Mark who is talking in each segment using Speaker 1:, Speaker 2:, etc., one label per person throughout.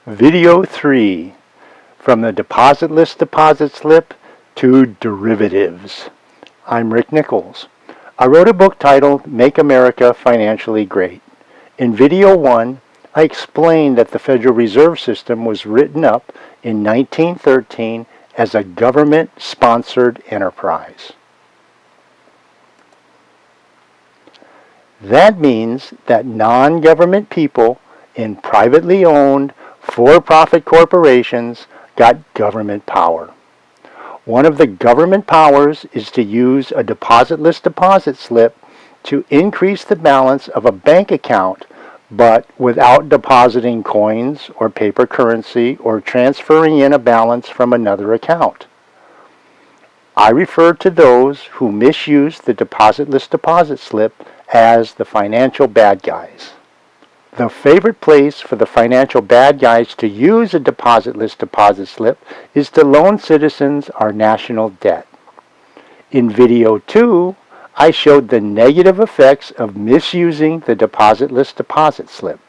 Speaker 1: Video 3, from the deposit list deposit slip to derivatives. I'm Rick Nichols. I wrote a book titled Make America Financially Great. In video 1, I explained that the Federal Reserve System was written up in 1913 as a government-sponsored enterprise. That means that non-government people in privately owned for-profit corporations got government power. One of the government powers is to use a deposit list deposit slip to increase the balance of a bank account, but without depositing coins or paper currency or transferring in a balance from another account. I refer to those who misuse the deposit list deposit slip as the financial bad guys. The favorite place for the financial bad guys to use a deposit list deposit slip is to loan citizens our national debt. In video 2, I showed the negative effects of misusing the deposit list deposit slip.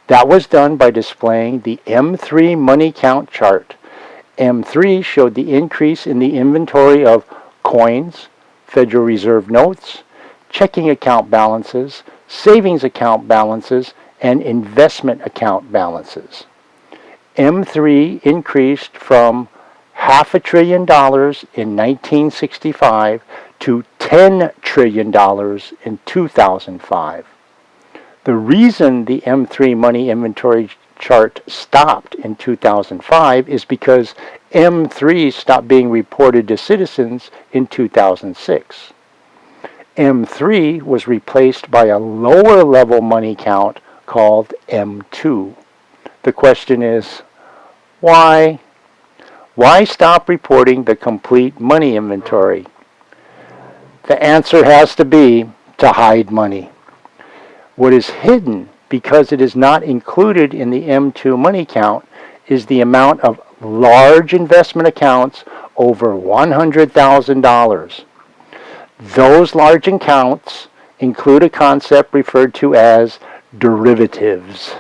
Speaker 1: That was done by displaying the M3 money count chart. M3 showed the increase in the inventory of coins, Federal Reserve notes, checking account balances, savings account balances, and investment account balances. M3 increased from $500 billion in 1965 to $10 trillion in 2005. The reason the M3 money inventory chart stopped in 2005 is because M3 stopped being reported to citizens in 2006. M3 was replaced by a lower level money count called M2. The question is, why? Why stop reporting the complete money inventory? The answer has to be to hide money. What is hidden because it is not included in the M2 money count is the amount of large investment accounts over $100,000. Those large accounts include a concept referred to as derivatives.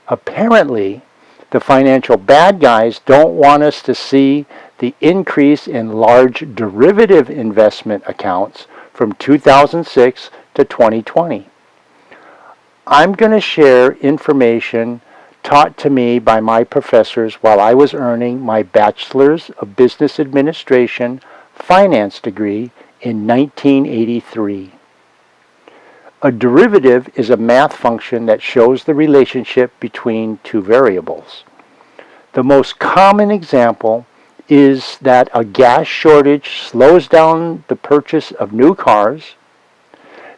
Speaker 1: Apparently, the financial bad guys don't want us to see the increase in large derivative investment accounts from 2006 to 2020. I'm going to share information taught to me by my professors while I was earning my Bachelor's of Business Administration finance degree in 1983. A derivative is a math function that shows the relationship between two variables. The most common example is that a gas shortage slows down the purchase of new cars.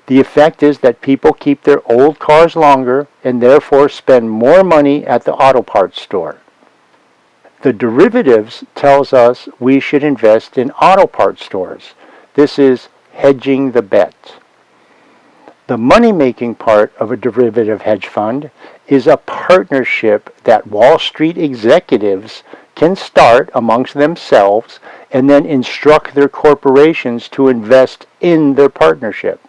Speaker 1: The effect is that people keep their old cars longer and therefore spend more money at the auto parts store. The derivatives tells us we should invest in auto parts stores. This is hedging the bet. The money-making part of a derivative hedge fund is a partnership that Wall Street executives can start amongst themselves and then instruct their corporations to invest in their partnership.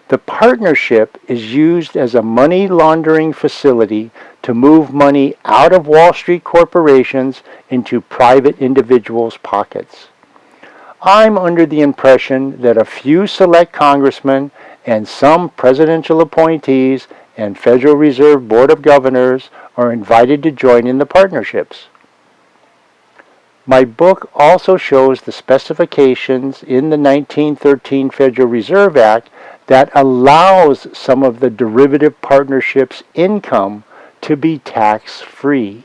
Speaker 1: The partnership is used as a money laundering facility to move money out of Wall Street corporations into private individuals' pockets. I'm under the impression that a few select congressmen and some presidential appointees and Federal Reserve Board of Governors are invited to join in the partnerships. My book also shows the specifications in the 1913 Federal Reserve Act that allows some of the derivative partnerships' income to be tax-free,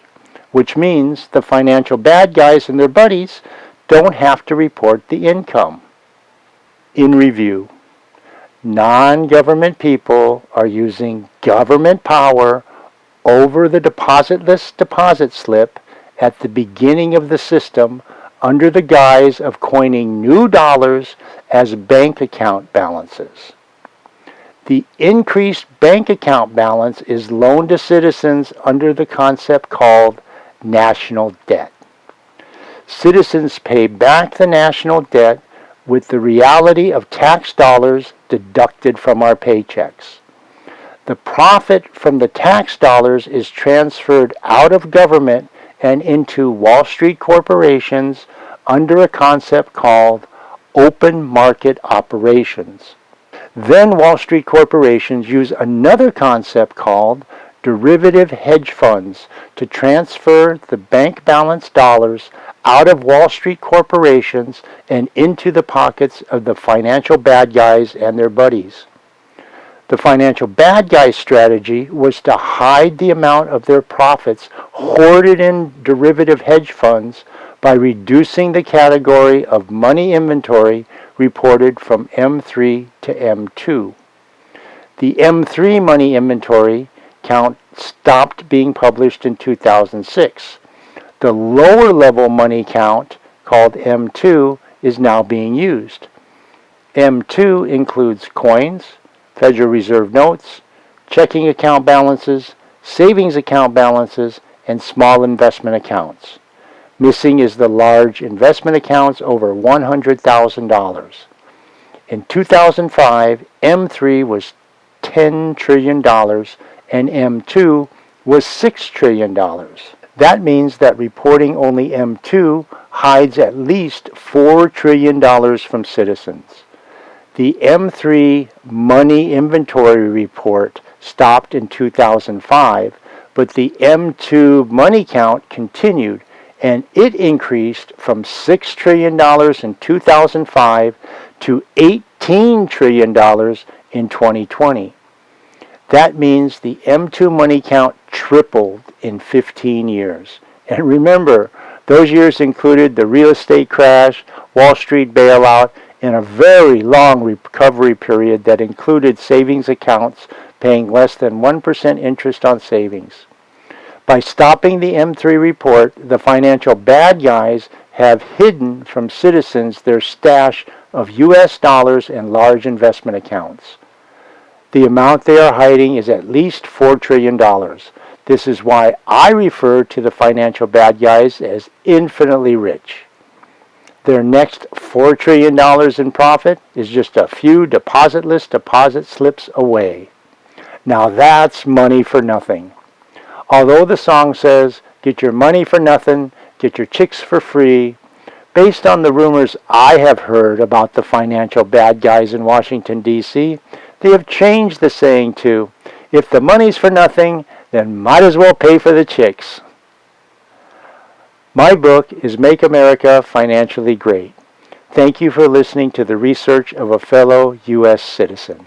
Speaker 1: which means the financial bad guys and their buddies don't have to report the income. In review, non-government people are using government power over the deposit list deposit slip at the beginning of the system under the guise of coining new dollars as bank account balances. The increased bank account balance is loaned to citizens under the concept called national debt. Citizens pay back the national debt with the reality of tax dollars deducted from our paychecks. The profit from the tax dollars is transferred out of government and into Wall Street corporations under a concept called open market operations. Then Wall Street corporations use another concept called derivative hedge funds to transfer the bank balance dollars out of Wall Street corporations and into the pockets of the financial bad guys and their buddies. The financial bad guys' strategy was to hide the amount of their profits hoarded in derivative hedge funds by reducing the category of money inventory reported from M3 to M2. The M3 money inventory count stopped being published in 2006. The lower level money count, called M2, is now being used. M2 includes coins, Federal Reserve notes, checking account balances, savings account balances, and small investment accounts. Missing is the large investment accounts over $100,000. In 2005, M3 was $10 trillion and M2 was $6 trillion. That means that reporting only M2 hides at least $4 trillion from citizens. The M3 money inventory report stopped in 2005, but the M2 money count continued, and it increased from $6 trillion in 2005 to $18 trillion in 2020. That means the M2 money count tripled in 15 years. And remember, those years included the real estate crash, Wall Street bailout, and a very long recovery period that included savings accounts paying less than 1% interest on savings. By stopping the M3 report, the financial bad guys have hidden from citizens their stash of U.S. dollars and large investment accounts. The amount they are hiding is at least $4 trillion. This is why I refer to the financial bad guys as infinitely rich. Their next $4 trillion in profit is just a few depositless deposit slips away. Now that's money for nothing. Although the song says, get your money for nothing, get your chicks for free, based on the rumors I have heard about the financial bad guys in Washington, D.C., they have changed the saying to, if the money's for nothing, then might as well pay for the chicks. My book is Make America Financially Great. Thank you for listening to the research of a fellow U.S. citizen.